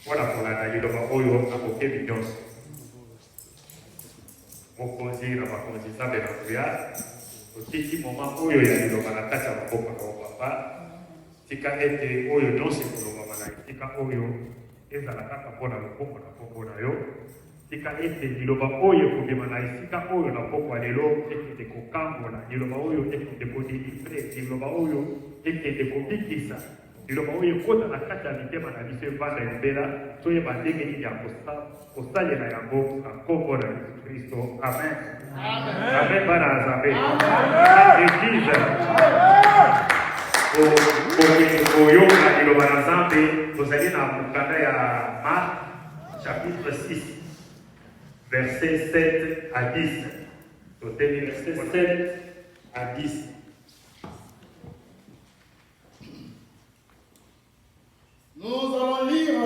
mpona kolanda liloba oyo akokebi nyonso mokonzi na bakonzi nzambe na nguya otiki moma oyo ya liloba na kati ya maboko na yo papa tika ete oyo nyonso ekolobama na esika oyo ezala kaka mpona loboko na kombo na yo tika ete liloba oyo ekobima na esika oyo na pokwa lelo ekende kokambola liloba oyo ekende kodilivre liloba oyo ekende kobikisa liloba oyo ekota na kati ya mitema na biso evanda libela toyeba ndenge nini ya kosalela yango na kombo na yesu kristo amen amen bana ya nzambe eglize koyoka liloba na nzambe tozali na mokanda ya Marc chapitre 6 verset 7 à 10 toteli verset 7 à 10. Nous allons lire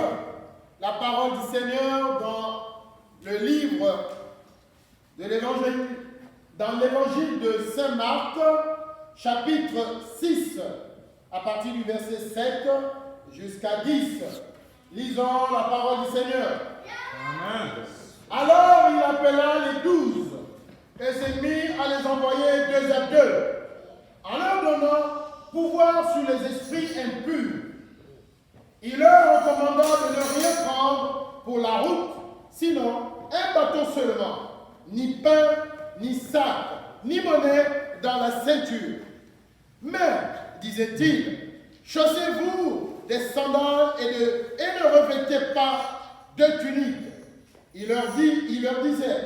la parole du Seigneur dans le livre de l'évangile, dans l'évangile de Saint Marc, chapitre 6, à partir du verset 7 jusqu'à 10. Lisons la parole du Seigneur. Amen. Alors il appela les 12 et s'est mis à les envoyer 2 à 2, en leur donnant pouvoir sur les esprits impurs. Il leur recommanda de ne rien prendre pour la route, sinon un bâton seulement, ni pain, ni sac, ni monnaie dans la ceinture. Mais, disait-il, chaussez-vous des sandales et ne revêtez pas de tunique. Il leur disait,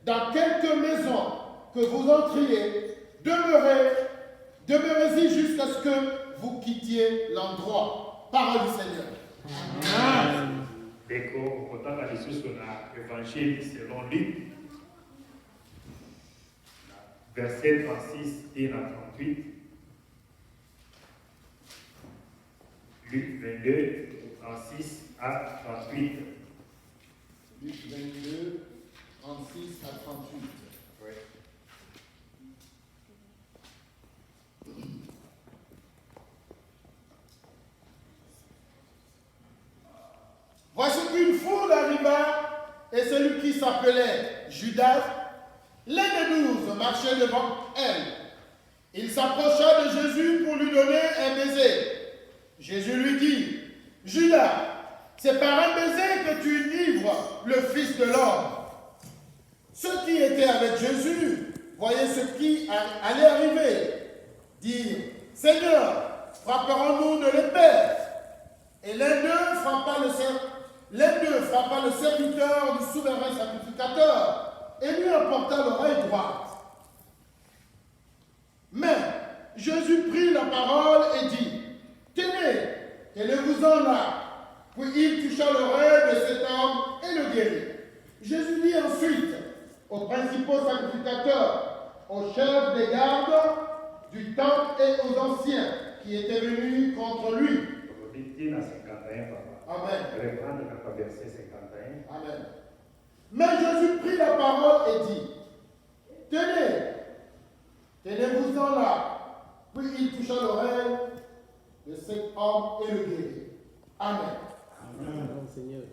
dans quelque maison que vous entriez, demeurez-y jusqu'à ce que vous quittiez l'endroit. Parole du Seigneur. Amen. Deko, kotanga lisusu na évangile selon Luc, verset 36 et 38. Luc 22, 36 à 38. Luc 22, 36 à 38. Oui. Voici qu'une foule arriva, et celui qui s'appelait Judas, l'un des 12, marchait devant elle. Il s'approcha de Jésus pour lui donner un baiser. Jésus lui dit, Judas, c'est par un baiser que tu livres le Fils de l'homme. Ceux qui étaient avec Jésus voyaient ce qui allait arriver, dirent, Seigneur, frapperons-nous de l'épée? Et l'un d'eux frappa le serviteur du souverain sacrificateur et lui emporta l'oreille droite. Mais Jésus prit la parole et dit, tenez-vous-en là. Puis il toucha l'oreille de cet homme et le guérit. Jésus dit ensuite aux principaux sacrificateurs, aux chefs des gardes du temple et aux anciens qui étaient venus contre lui. Amen. Amen. Mais Jésus prit la parole et dit, tenez-vous-en là. Puis il toucha l'oreille de cet homme et le guérit. Amen. Amen. Seigneur.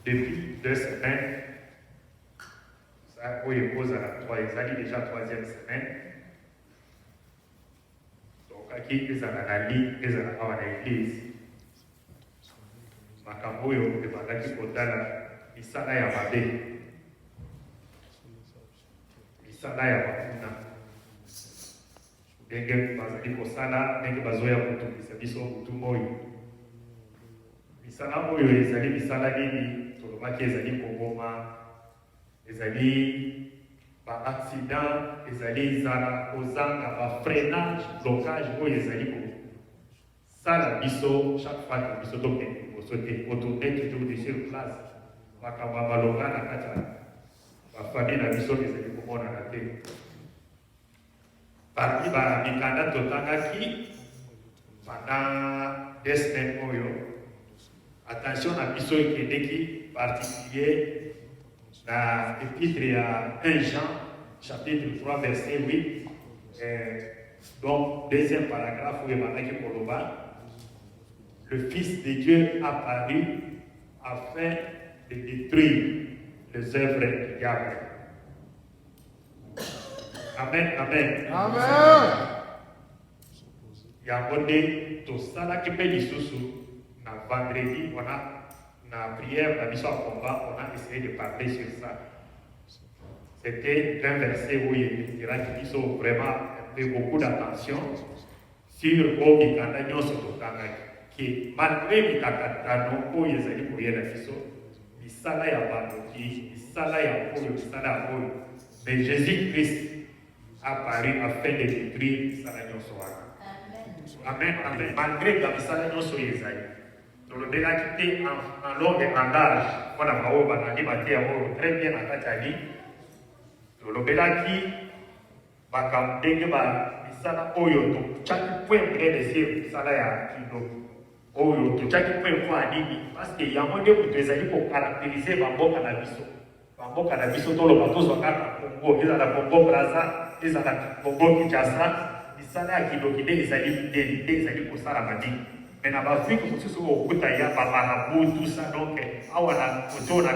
Depuis 2 semaines, ça pose à la déjà 3e semaine. Donc, qui est à l'église, Makamoyo est pendant qu'il y misala ya mabe, misala ya bakuna. Ndenge bazali kosala, ndenge bazoya kotumisa biso motumba oyo. Misala oyo ezali misala nini tolobaki ezali koboma, ezali ba accident, ezali ezala kozanga ba freinage, blocage oyo ezali kosala biso chaque fois que biso tokende liboso te otourne toujours sur place makambo ya malonga na kati ya bafamille na biso ezali komonana te. parmi les mikanda totangaki pendant 2 semaines oyo. Attention à biso qui particulier dans l'épître à 1 Jean chapitre 3 verset 8. Donc deuxième paragraphe où il y Koloba, le Fils de Dieu apparu afin de détruire les œuvres du diable. Amen, amen. Amen. Yabonde to sala qui peut na vendredi on a na prière la mission à combat on a essayé de parler sur ça. C'était un verset où il dira qu'il dit vraiment fait beaucoup d'attention sur Obikanda Nyonso Totanga qui malgré Mikakatano où ils allaient pour y aller misala ya bandoki misala ya oyo misala ya oyo mais Jésus-Christ apparu afin de détruire misala nyonso wana. Amen, amen. Malgré que misala nyonso yezali tolobelaki te en long langage mpona bao banani bateya oyo très bien na kati ya ligne tolobelaki makambo ndenge misala oyo totyaki point prédesir misala ya kilo oyo totyaki point mpo anini parce que yango nde moto ezali kocaractérise bamboka na biso. Bamboka na biso toloba tozwa kaka Congo ezala Congo Braza ezala Congo Kinshasa misala ya kiloki nde ezali kosala madini. Mais dans l'Afrique, il faut que vous ayez un tout ça. Donc, au Canada, tu trouveras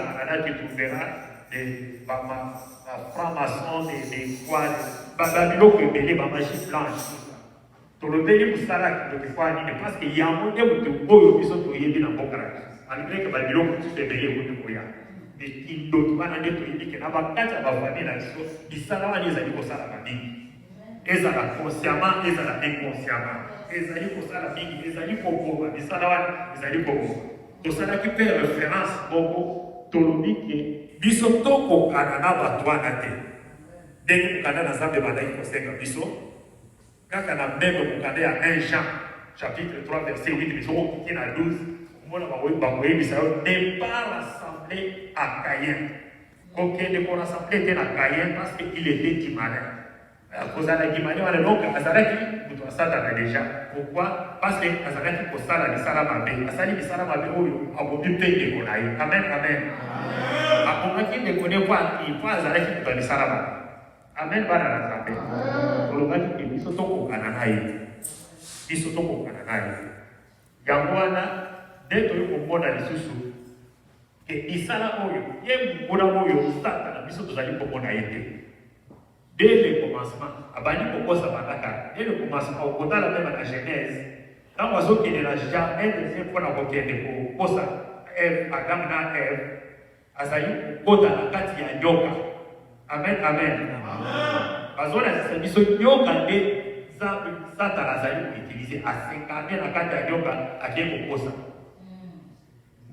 des francs-maçons, des quoi, Babylone qui est des magie blanche. Tout le pays pour ça, parce qu'il y a un monde où ils sont tous dans le Bokara. Malgré que Babylone, tu te payes au Bokara. Mais il doit pas aller tout le monde qui n'a pas de famille là, ils sont là, ils ont dit que ça la famille. Ils ont consciemment, ils ont inconsciemment. Ezali kosala mingi ezali kokoma misala wana ezali kokoma tosalaki mpe référence moko tolobi ke biso tokokana na bato wana te ndenge mokanda na nzambe bandaki kosenga biso kaka na meme mokanda ya 1 Jean chapitre 3 verset 8 biso okiki na 12 omona bakoyebisa yo ne pas rassembler à Caïn kokende korassemble te na Caïn parce qu'il était timalin. Kozalaki mani wana donc azalaki mutu asatana déjà. Pourquoi? Parce que azalaki kosala misala mabe. Asali misala mabe oyo abomi mpe ndeko na ye. Amen, amen. Abomaki ndeko ne po azalaki mutu misala mabe. Amen bana na nzambe. Tolobaki ke biso tokokana na ye. Biso tokokana na ye. Yango wana nde toyi komona lisusu ke misala oyo ye mona oyo satana biso tozali komona ye te. Dès le commencement, dès le commencement, au total même à la Genèse, quand on a dit la jardin, deuxième fois on a dit pour ça, Adam na Ève, Azaï, Kota la kati ya nyoka. Amen, amen. Parce qu'on a dit que nyoka de Satan Azaï utilisé à 50 la kati ya nyoka à bien pour ça.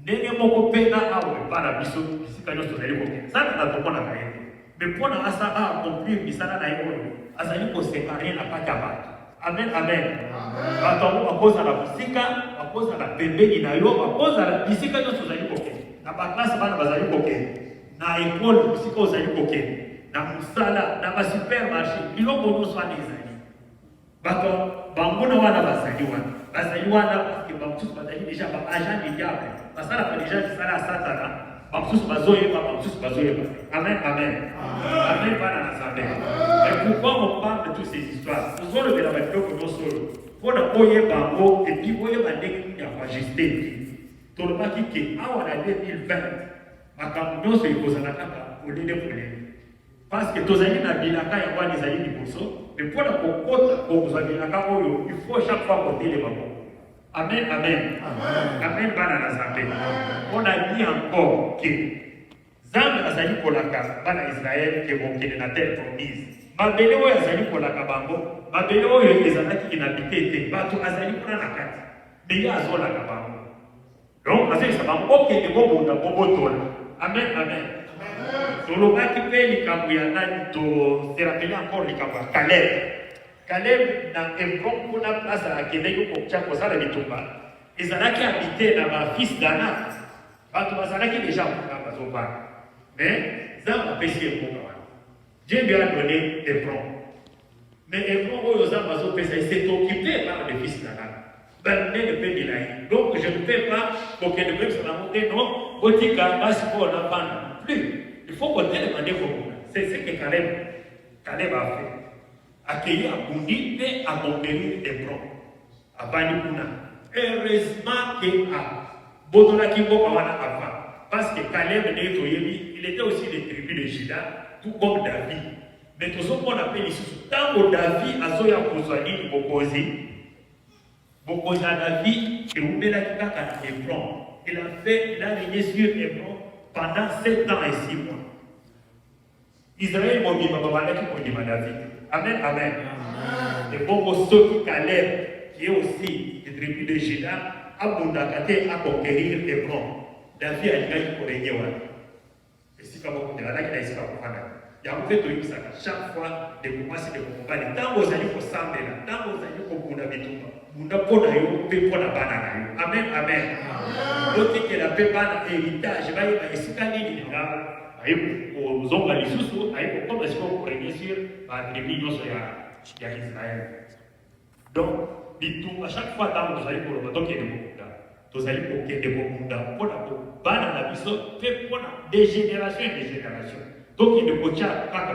Ndenge moko pena awe para biso bisika nyoso zali ko. Satan atokona na yeye. Mais pour nous accomplir misala na yebo azali ko séparer na kati ya bato. Amen, amen. Bato bakoza na musika, bakoza na pembeni na yo, bakoza na bisika nyoso zali ko. Na ba classe bana bazali ko. Na école bisika ozali ko. Na musala, na ba supermarché, biloko nyonso wana ezali. Bato bangona wana bazali wana. Bazali wana parce que bamususu bazali déjà ba agent du diable. Basala pa déjà misala satana. Bamususu bazoyeba, bamususu bazoyeba. Amen, amen. Amen, bana na nzambe. Et pourquoi on parle de toutes ces histoires? Nous allons le faire comme nous sommes. Pour ne pas y bango et puis voyez ma nègre qui a majesté. Tout le monde qui est en année 2020, ma campagne se pose à la capa pour l'aider pour l'aider. Parce que tous les ans, il y a des années qui posent. Mais pour la cocotte, pour vous avez la capa, il faut chaque fois porter les bambous. Amen, amen. Amen, bana na nzambe. On a dit encore que Zambe azali kolaka bana Israël ke bokende na terre promise. Mabele oyo azali kolaka bango, mabele oyo ezalaki inhabité te, bato azali kuna na kati. Mais ya azolaka bango. Donc azali sa bango okende bobonda bobotola. Amen, amen. Tolobaki pe likambo ya nani to se rappeler encore likambo ya Caleb. Caleb na Hebron kuna place akendeki kokya kosala bitumba. Ezalaki habité na ba fils d'Anak. Bato bazalaki déjà kuna bazobana. Mais Zam a péché pour moi. Dieu lui a donné Hebron. Mais Hébron, où aux Amazons, il s'est occupé par les fils d'Anan. Ben, ne peut de la. Donc, je ne peux pas, pour que le peuple soit monté, non, Botika, Basipo, Laban, plus. Il faut qu'on ait demandé comment. C'est ce que Caleb a fait. Accueillir à Boundi et à conquérir Hébron. À Banipuna. Heureusement qu'il a Bodolaki Bokawana avant. Parce que Caleb, il était aussi des tribus de Juda, tout comme David. Mais tout ce qu'on appelle ici, tant que David a Zoya Kouzani, Bokozi à David, et Oubela Kaka Hébron. Il a régné sur Hébron pendant 7 ans et 6 mois. Israël m'a dit, David. Amen, amen. Et bon, ceux qui Caleb, qui est aussi des tribus de Juda, a Bondakate à conquérir Hébron. David a dit pour régner. Et si comme on dit, là, il a essayé de comprendre. Il y a un peu de ça, chaque fois, de commencer de comprendre. Tant que vous allez pour s'emmener, tant que vous allez pour vous n'avez vous n'avez pas de pour la banane. Amen, amen. L'autre qui est la paix banane, héritage, il va y avoir ce qu'il y a. Aux hommes, les sous, comme est-ce qu'on pourrait bien sûr, les millions sur Israël. Donc, à chaque fois, quand vous allez pour le bateau qui est de Bokunda, vous allez pour qu'il y ait de Bokunda, pour la banane, pour des générations et des générations. Donc, il y a des coachs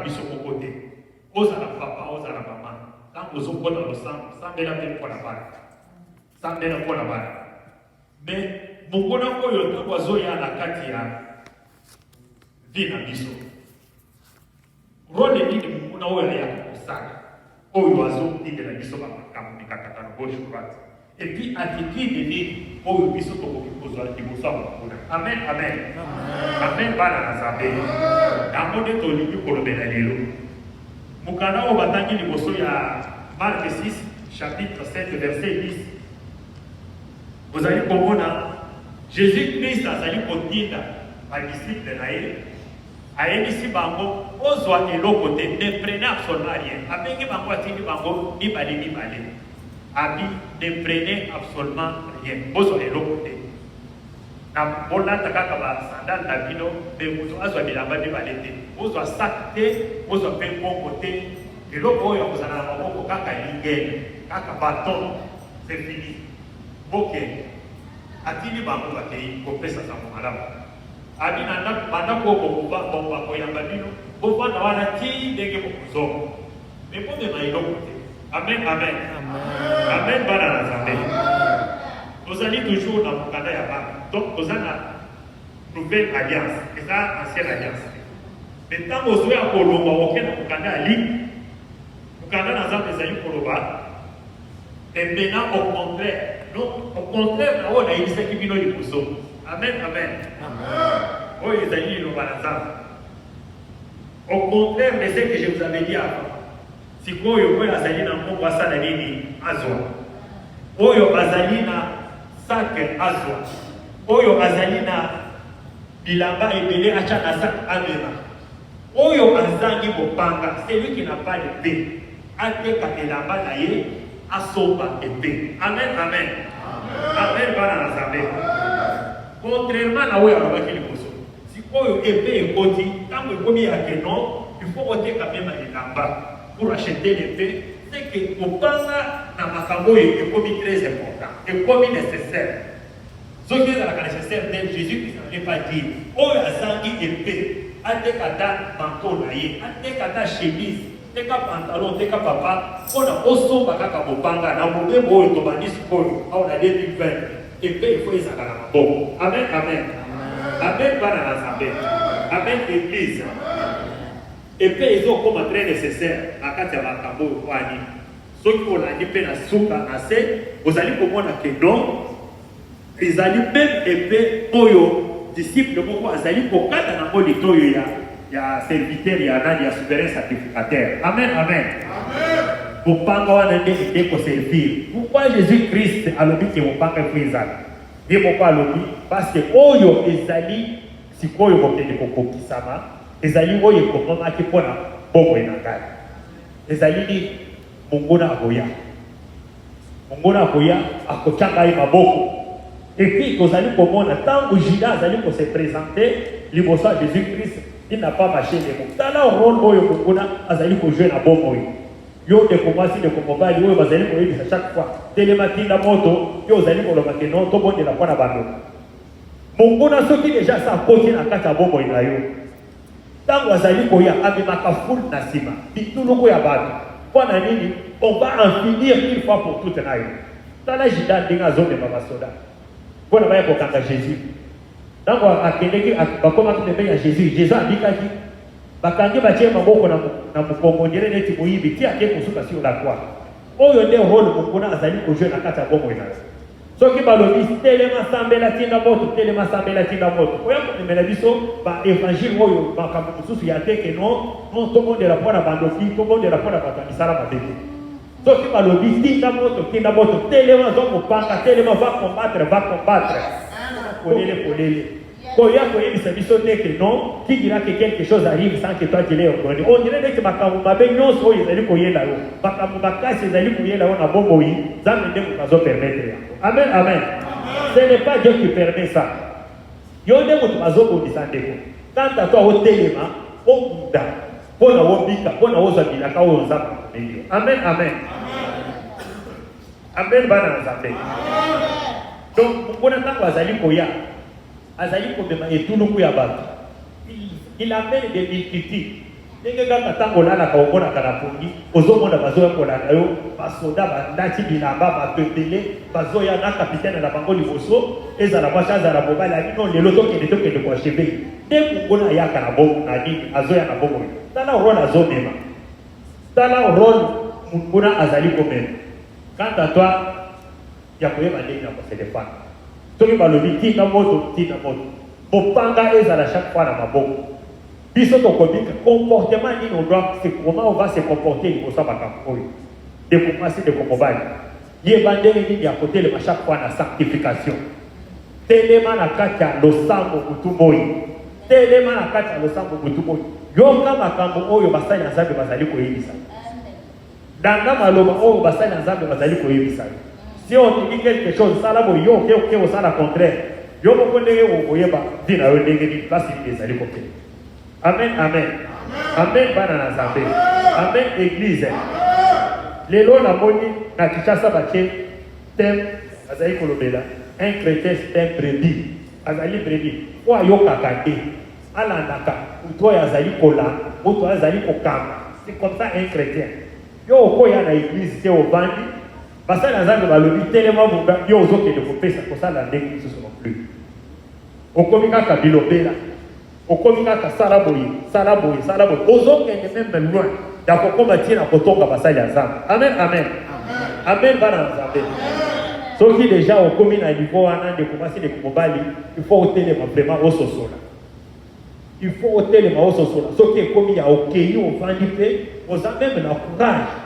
qui sont au côté. Aux à la papa, aux à la maman. Quand vous avez dans le sang, sans bien la peine pour la balle. Sans bien pour la balle. Mais, mon bon enfant, il y a un oiseau, il y a la katia. Vina biso. Rôle ni de mon enfant, il y a un sac. Au oiseau, il y a la biso, il y a un gauche droite. Et puis, attitude de vie, au biso, pour vous Amen, amen. Amen, bana nazabe. Amode tolibi kolobela lelo. Mukana o batangi liboso ya Marc 6, chapitre 7, verset 10. Vous allez comprendre, Jésus-Christ azali kotinda ba disciple na ye. Ayebisi bango ozwa eloko te, ne prenez absolument rien. Abengi bango atindi bango ni bale. Abi ne prenez absolument rien. Ozwa eloko te. Na bolanda kaka ba sandal na bino be mutu azwa bilamba de balete ozwa sakte ozwa pe bongo te eloko oyo kozana na maboko kaka lingene kaka baton c'est fini ok atini bango bakei kopesa sa malamu abi na banda ko kokuba bomba ko yamba bino bobanda wana ti ndenge bokuzo me pombe na eloko te amen amen amen bana na zambe. Nous allons toujours dans le Canada et à donc, nous avons la nouvelle alliance, et ça, ancienne alliance. Maintenant, nous avons un Poloba, auquel nous avons un ligne. Nous avons des alliés Poloba. Et maintenant, au contraire, nous avons une liste qui vient de Pousseau. Amen, amen. Oh, les alliés, nous avons au contraire de ce que je vous avais dit avant. Si vous avez des alliés dans le monde, ça n'a pas Azwa. Oyo azalina sak azwa. Oyo azalina bilamba ebele acha na sak amena. Oyo azangi bopanga, c'est lui qui n'a pas de paix. Ateka elamba na ye asoba épée. Amen, amen. Amen, bana na zambe. Contrairement à oyo alobaki liboso. Si oyo épée ekoti, tango ekomi ya kenon, il faut oteka même elamba pour acheter l'épée. C'est que Opanga na makambo est comme très important, est comme nécessaire. Ce qui est nécessaire, Jésus ne veut pas dire, oh, azangi épée, atekata manteau naïe, atekata chemise, teka pantalon, teka papa, on a osso bakaka Opanga, na mobe boy tobandi sikoyo, on a 2020, épée il faut y sakana bon. Amen, amen. Amen, bana na zambe. Amen, église. Et puis ils ont comme très nécessaire à quand il y a makambo wani. Ceux qui ont la nipe na suka assez, vous allez comprendre que non, ils allaient même épée oyo disciple beaucoup azali pour quand na molito yo ya serviteur ya nani ya souverain sacrificateur. Amen, amen. Amen. Pour panga wana ndé ko servir. Pourquoi Jésus-Christ a lobi que mon panga fuizana? Et pourquoi lobi? Parce que oyo ezali sikoyo ko tende ko kokisama. Ezali oyo komama ki pona bongo enangai. Ezali ni mongona akoya. Mongona akoya akochanga i maboko. Et puis nous allons comprendre tant que Judas allait se présenter liboso Jésus-Christ, il n'a pas marché les mots. Dans le rôle oyo mongona azali ko jouer na bongo. yo de commencer de komobali oyo bazali koyebisa chaque fois telema tinda moto yo ozali koloba ke non tobondela mpo na bando monguna soki deja sa akoti na kati ya bomoi na yo ntango azali koya amemaka fule na nsima bituluku ya bato mpo na nini on va en finir une fois pour toute na yo tala jida ndenge azomema basoda mpo na baya kokanga jésus ntango akendeki bakomaki pembeni ya jésus abikaki bakangi batie maboko na mokongo ndire neti moyibi ti ake kosuka sur la croix oyo nde role monguna azali kozwe na kati ya bomoi na yo soki balobi telema sambela tinda moto telema sambela tinda moto oya komemela biso baevangile oyo makambo mosusu ya teke non tobondela mpo na bandoki tobondela mpo na bato ya misala mabe te soki balobi tinda moto telema zo mopanga telema va combattre polele koya koyebisa biso teke non qui dira que quelque chose arrive sans que toi tu l'aies ordonné on dirait que makambo mabe nyonso oyo ezali koyela yo makambo makasi ezali koyela yo na bomoi nzambe nde moto azopermettre yango amen amen ce n'est pas Dieu qui permet ça yo nde moto azobondisa ndeko kanta to otelema okunda mpo na wobika mpo na ozwa bilaka oyo nzambe akomeli yo amen amen amen bana na nzambe donc monguna ntango azali koya azali komema etuluku ya bato il amène des multitudes ndenge kaka ntango olalaka omonaka na pongi ozomona bazoya kolanda yo basoda bandati bilamba bato ebele bazoya na kapitaine na bango liboso ezala mwasi azala mobali alino lelo tokende koacheve nde monguna ayaka na bongo na nini azoya na bongo tala role azomema tala role monguna azali komema kanta twa ya koyeba ndenge na koselefana soki balobi tinda moto mopanga ezala chaque fois na maboko biso tokobika comportement nini on doit comment on va se comporter liboso ya makambo oyo ndeko mwasi ndeko mobali yeba ndenge nini ya kotelema chaque fois na sanctification telema na kati ya losambo butu moi telema na kati ya losambo butu moi yoka makambo oyo basali ya nzambe bazali koyebisa danga maloba oyo basali ya nzambe bazali koyebisa si on dit quelque chose ça là bon yo ok ça la contraire yo moko ndenge okoyeba dina yo ndenge ni place ni ezali kote amen bana na nzambe amen église lelo na moni na Kinshasa batie thème azali kolobela un chrétien c'est un brebis azali brebis kwa yo kakate alandaka uto azali kola uto azali kokamba c'est comme ça un chrétien yo okoya na église te obandi basala nzambe balobi telema munga yo ozokende kopesa kosala ndenge mosusu non plus okomi kaka bilobela okomi kaka sala boye ozokende même loin ya kokoma tie na kotonga basali ya nzambe amen bana na nzambe soki deja okomi na niveau wana ndeko mwasi ndeko mobali il faut otelema vraiment ososola soki ekomi ya okei ovandi mpe oza meme na courage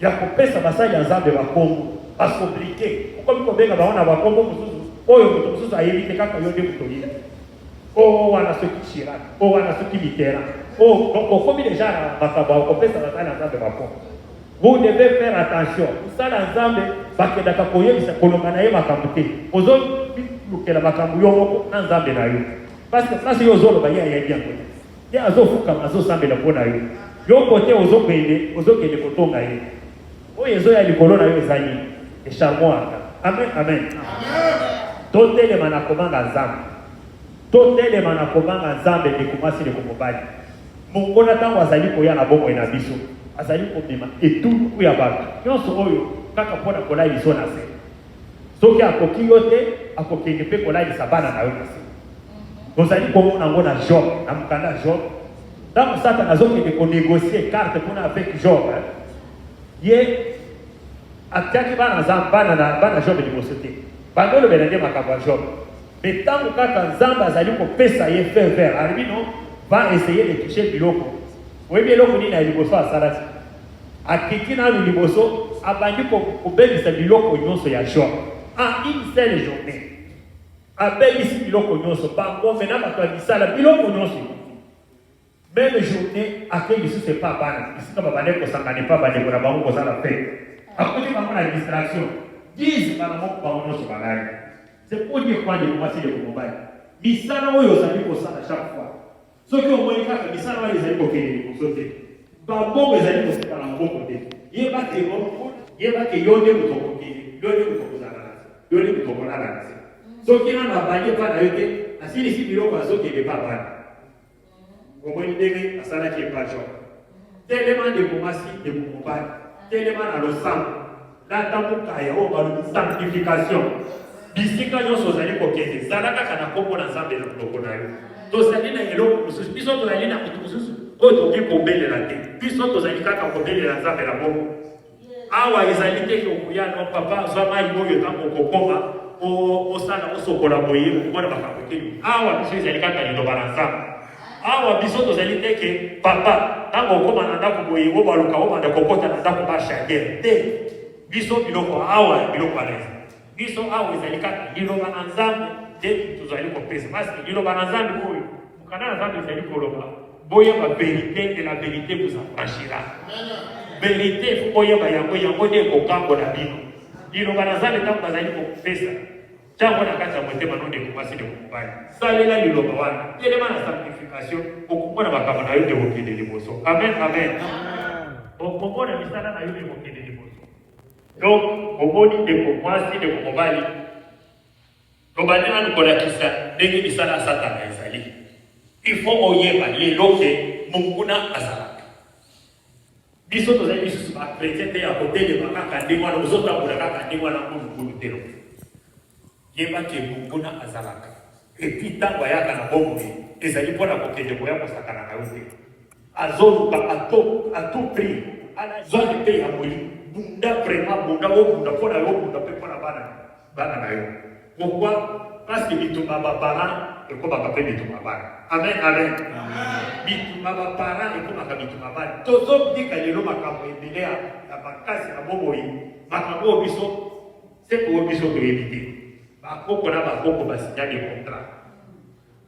ya kopesa basali ya nzambe bakombo basobrike okomi kobenga baona bakombo mosusu oyo moto mosusu ayebi te kaka yo nde moto oyebi o wana soki Chirac o wana soki Mitterrand donc okomi deja na makambo ya kopesa basali ya nzambe bakombo vous devez faire attention kosala nzambe bakendaka koyebisa kolonga na ye makambo te ozolukela makambo yo moko na nzambe na yo parce que place yo ozoloba ye ayebi yango ye azofukama azosambela mpo na yo yo kote ozokende kotonga ye oyo ezoya likolo na yo ezali echarmoaka amen totelema na komanga nzambe ndeko mwasi ndeko mobali mongona ntango azali koya na bomoi na biso azali komema etuluku ya bato nyonso oyo kaka mpo na kolalisa na se soki akoki yo te akokende mpe kolalisa bana na yo na se ozali komona yango na Job na mokanda Job ntango Satan azokende konégocie carte mpona avec Job ye atiaki bana Job liboso te bandolobela nde makambo ya Job me ntango kaka nzambe azali kopesa ye feu vert alobi no va essayer de toucher biloko oyebi eloko nini ya liboso asalaki akiki nanu liboso abandi kobebisa biloko nyonso ya Job en une seule journée abebisi biloko nyonso bangombe na bato ya misala biloko nyonso même journée akei lisusu epa bana esika babande kosangana epa bandeko na bango kozala fete akoti bango na distraction 10 bana moko bango nyonso balali c'est pour dire quoi ndeko mwasi ndeko mobali misala oyo ozali kosala chaque fois soki omoni kaka misala wana ezali kokende liboso te bambongo ezali koseka na maboko te yeba ke yonde mutokoki yonde mutokozana yonde mutokolala soki na bali pa na yote asili si biloko azoki de papa omoni ndenge asalaki epacho tellement de komasi de komobali tellement na losambo latamukaya oyo balobi sanctification bisika nyonso ozali kokende zala kaka na kombo na nzambe na biloko na yo tozali na eloko mosusu biso tozali na motu mosusu oyo tokoki kobelela te biso tozali kaka kobelela nzambe na bongo awa ezali teke okoya no papa zwa mai oyo ntango okokoma osala osokola boye omona makambo te awa biso ezali kaka liloba na nzambe awa biso tozali teke papa ntango okoma na ndako boye o baluka obanda kokota na ndako bashagere te biso biloko awa biloko alezi biso awa ezali kaka liloba na nzambe te tozali kopesa parce liloba na nzambe oyo mokanda na nzambe ezali koloba boyeba vérité et la vérité vous affranchira vérité fo boyeba yango nde ekokambola bino liloba na nzambe ntango bazali kopesa ntango na kati ya motema no ndeko mwasi ndeko mobali salela liloba wana telema na sanctification okomona makambo na yo nde kokende liboso amen amen okomona misala na yo nde kokende liboso donc omoni ndeko mwasi ndeko mobali tobandi nanu kolakisa ndenge misala ya satana ezali il faut oyeba lelo ke monguna azalaka biso tozali lisusu bakretien te ya kotelema kaka ndenge wana ozotambola kaka ndenge wana mongunu te no yeba ke monguna azalaka epi ntango ayaka na bomoi ezali mpona kokende koya kosakana na yo te azoluka ato prix azwaki mpe ya moi bunda vraiment bunda obunda mpona yo obunda mpe mpona bana na yo pourquoi parce que bitumba baparent ekomaka mpe bitumba bana amen amen bitumba baparent ekomaka bitumba bana tozobika lelo makambo ebele ya makasi na bomoi makambo oyo biso seko oyo biso toyebi te bakoko na bakoko basinyani contrat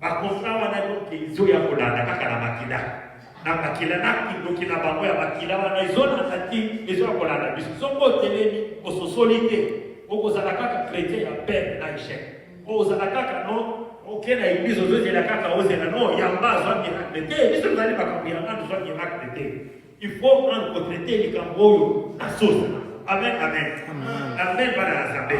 bakontrat wana donke ezoya kolanda kaka na makila na kindoki na bango ya makila wana ezolanda ti ezoya kolanda biso soki otelemi ososoli te okozala kaka chrétien ya pere na échec ozala kaka no oke na église ozozela kaka ozela no yamba azwa miracle te biso tozali makambo yanga tozwa miracle te il faut entretraiter likambo oyo na sosa amen amen amen bana na nzambe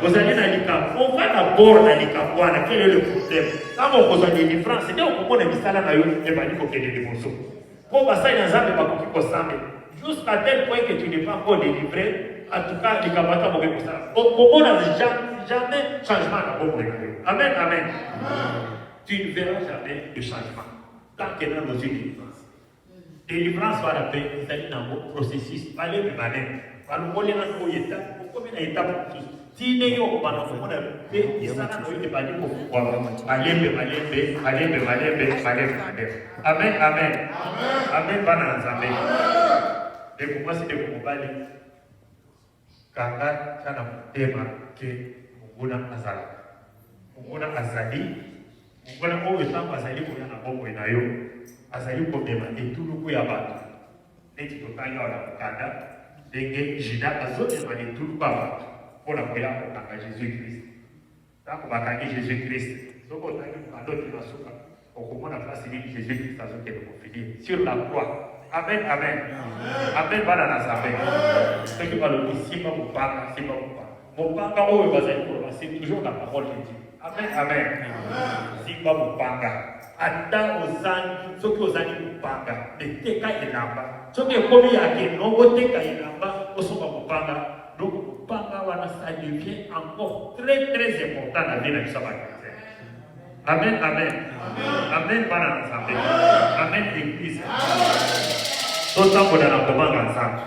ozali na likambo on va d'abord na likambo wana quel est le problème ntango okozwa délivrance nde okomona misala na yo ebali kokende liboso mpo basali na nzambe bakoki kosambela jusqu'à tel point que tu n'es pas encore délivré en tout cas likambo ata boke kosala okomona jamais changement na bomoi na yo amen amen tu ne verras jamais de changement tant que dans nos délivrance délivrance wana mpe ezali nango processus balembe balembe balongoli na oyo étape okomi na étape mosusu ti ndenge okobanda komona mpe esala na oyo ebandi kofukwama balembe amen amen amen bana na nzambe ndeko mwasi ndeko mobali kanga tia na motema ke monguna azalaka monguna azali monguna oyo ntango azali koya na bomoi na yo azali komema etuluku ya bato neti totangi awa na mokanda ndenge juda azomema etuluku ya bato mpona koya kokanga jésus christ ntango bakangi jésus christ soki otangi mokanda otina suka okomona place nini jésus christ azokende kofinir sur la croix amen amen amen bana na nzambe soki balobi simba mopanga oyo bazali koloba c'est toujours la parole de dieu amen amen simba mopanga ata ozangi soki ozangi mopanga eteka elamba soki ekomi yakeno oteka elamba osomba mopanga donc mopanga wana ça devient encore très très important na vie na biso bakristian amen amen amen bana na nzambe amen église totambola na kobanga nzambe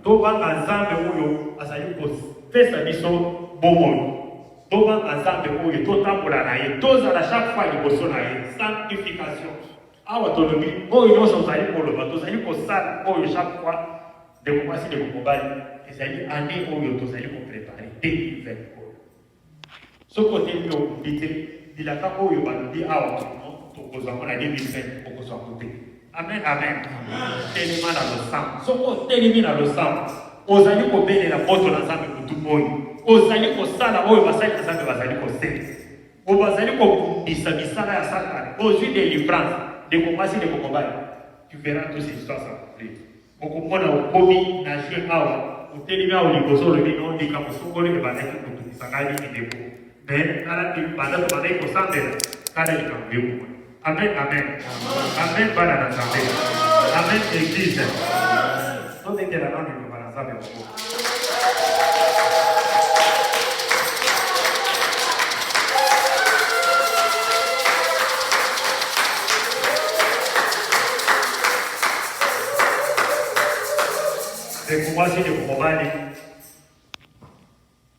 tobanga nzambe oyo azali kopesa biso bomoi tobanga nzambe oyo totambola na ye tozala chaque fois liboso na ye sanctification awa tolobi oyo nyonso ozali koloba tozali kosala oyo chaque fois ndeko mwasi ndeko mobali ezali ane oyo tozali koprepare 2020 oyo soki otebi okundi te bilaka oyo balobi awa tokozwango na 2020 okozwango te amen amen telema na losambo soki otelemi na losambo ozali kobelela moto na nzambe kutu oyo ozali kosala oyo basali na nzambe bazali kosala oyo bazali kobundisa misala ya satana ozwi délivrance ndeko mwasi ndeko mobali tu verras toutes ces histoires s'accomplir okomona okomi na jeu awa otelemi awa liboso olobi nondika mosongoli ebandaki kotumisakali idebo mais nalati banda tobandaki kosambela kala likambo ekomona. Amen, amen. Amen, bana na nzambe. Amen, église. Tozekela nano liloba na nzambe moko. Mwasi de mobali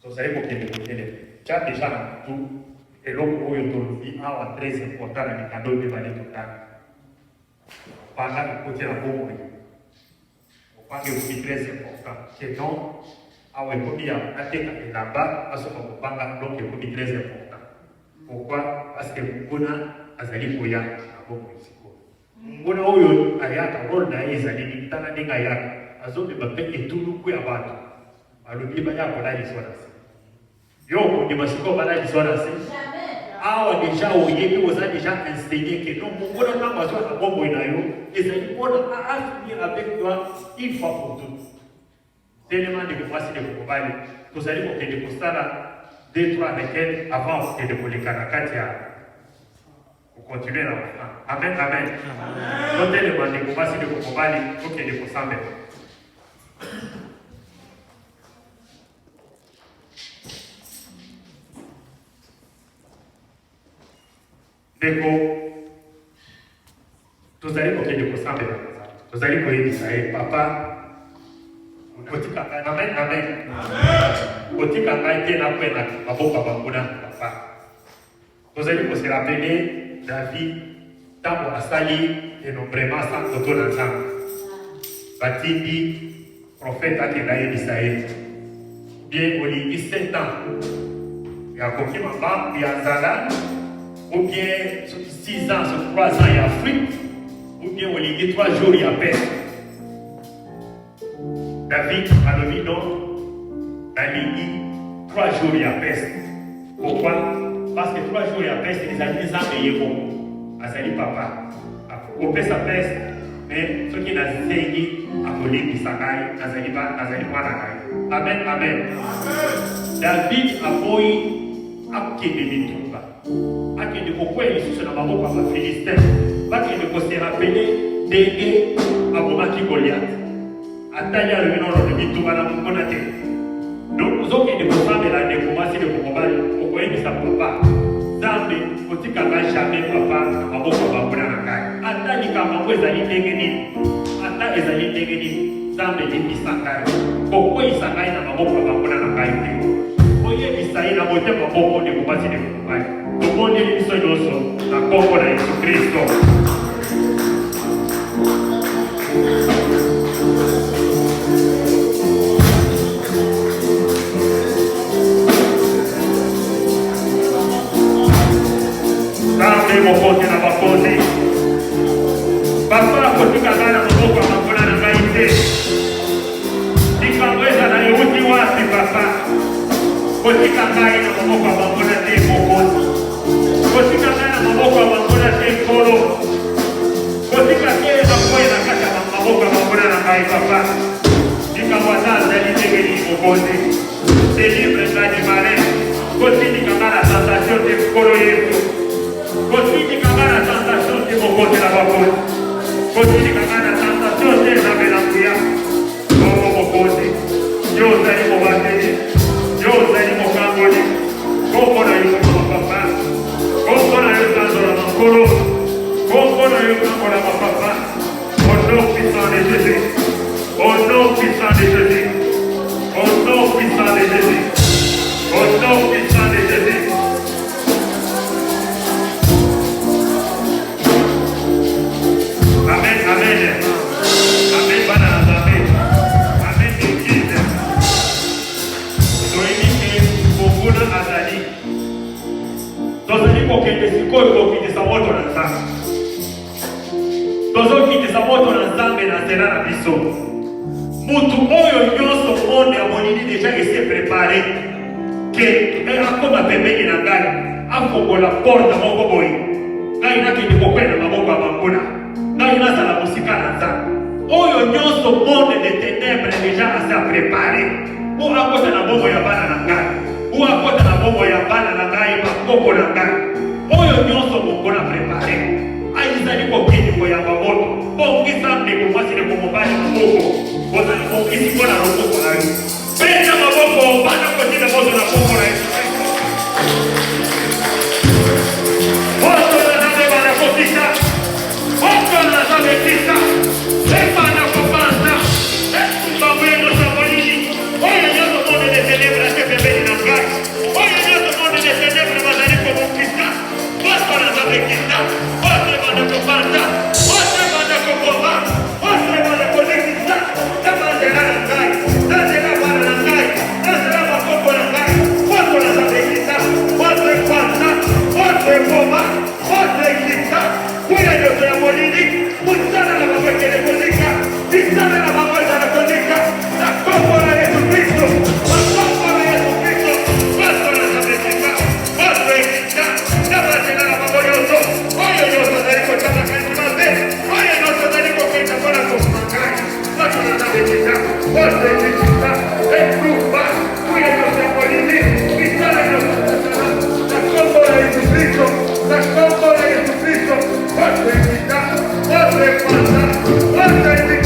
tozali kokende kotelema tia deja na mutu eloko oyo tolobi awa très important na mikando mibale totanga opanga ekoti na bomoi opanga ekoki très important ke non awa ekomi ya ateka elamba asoka kopanga donc ekomi très important. Pourquoi? Parce que mongona azali koya na bomoi sikoyo mongona oyo ayaka role na ye ezali nini tala ndenge ayaka azomeba mpe etuluku ya bato alobi baya kolaliswa na se yo okondima sikoyo balaliswa na se awa deja oyebi oza deja enseigné ke non mongona ntango azwa na bomoi na yo ezali mpona afinir avec toi une fois pour tout. Telema ndeko mwasi ndeko mobali tozali kokende kosala 2-3 avec elle avant kokende koleka na kati ya kokontinue na bafran. Amen, amen. Totelema ndeko mwasi ndeko mobali tokende kosambela. Ndeko tozali kokende kosambela tozali koyebisa ye papa otika ngai. Amen, amen. Otika ngai te nakwena maboko banguna papa tozali koserapele David ntango asali enombrema sans toto na nzambe batindi prophète akenda yebisa ye bien olingi 7 ans ya kokima bambu ya nzala ou bien 6 ans sur 3 ans ya Afrique ou bien olingi 3 jours ya paix. David alobi non nalingi 3 jours ya paix. Pourquoi? Parce que 3 jours ya paix ezali nzambe ye moko azali papa akopesa paix mais soki nazengi akolimbisa ngai nazali mwana ngai. Amen, amen. David aboyi akende bitumba akende kokwea lisusu na maboko ya bafilistin bakende koserapele ndenge abomaki Goliath atali alobi nono na bitumba na mongona te. Donc ozokende kosambela ndeko mwasi ndeko mobali okoyebisa papa nzambe kotika ngai jamais papa na maboko ya bambona na ngai ata likambo yango ezali ndenge nini ata ezali ndenge nini nzambe limbisa ngai kokweyisa ngai na maboko ya bambona na ngai te oyebisa ye na motema moko ndeko mwasi ndeko mobali tobondeli biso nyonso na kombo na Yesu Kristo. Nzambe mokonzi na bakonzi papa kotika ngai na maboko ya bambona na ngai te likambo ezala euti wapi papa kotika ngai na maboko ya bambona te mokonzi kotika ngai na maboko ya bambona te nkolo kotika te bakoye na kati ya maboko ya bambona na ngai papa likambo ata azali ndenge nini mokonzi delivre ngai du malin kotindika ngai na tentation te nkolo Yesu kotindika ngai na tentation te mokonzi na bakonzi kotindika ngai na tentation te nzambe na nguya oo mokonzi yo ozali mobateli yo ozali mokangoli kombo na yo papa kombo na yo kanzola makolo kombo na yo kangola mapapa au nom puissant de Jésus, au nom puissant de Jésus, au nom puissant de Jésus, au nom puissant de Jésus. Amen, amen. Amen, bana nzambe. Amen, église. Toyebi ke kokuna azali. Tozali kokende sikoyo kokitisa moto na nzambe. Tozokitisa moto na nzambe na nzela na biso. Mutu oyo nyonso monde amonini deja ese préparé ke akoma pembeni na ngai afongola porte moko boye ngai nakende kokwela maboko ya bambona ngai nazala mosika na nzambe Oyo nyonso monde de ténèbres déjà assez préparé. Ou akota na bongo ya bana na ngai. Ou akota na bongo ya bana na ngai makoko na ngai. Oyo nyonso bongo na préparé. Aizali kokini ko ya bamoto. Bongisa ndeko mwasi ndeko mobali maboko. Boza ni bongisi kona loboko na yo. Pesa maboko bana kotina moto na bongo na yo. Oto na nade bana kotisa. Oto na nade kisa. Sepana kopanda. Babuendo sabolini. Oyo nyoto monde de ténèbres ake pembeni na ngai. Oyo nyoto monde de ténèbres bazali kobongisa. Oto na nade kisa. Oto bana kopanda. Oto bana kokoma. Oto bana kodekisa. Tabandela na ngai. Tazela bana na ngai. Tazela bakoko na ngai. Oto na nade kisa. Oto ekwanda. Oto ekoma. Oto ekisa. Kuya nyoto ya molini. Mutana na mabekele kodika. Mutana na mabekele kodika. Na koko na Yesu Kristo. Na koko na Yesu Kristo. Oto na nade kisa. Oto ekisa. Tabandela na maboyoto. Oyo nyoto zaliko chana kanzi maze. Oyo nyoto zaliko kenta kona kufumakai. Oto na nade kisa. Oto ekisa. Ekuba. Kuya nyoto ya molini. Mutana nyoto sana. Na koko na Yesu Kristo. Na koko na Yesu Kristo. Oto ekisa. Oto ekwanda. Oto ekisa.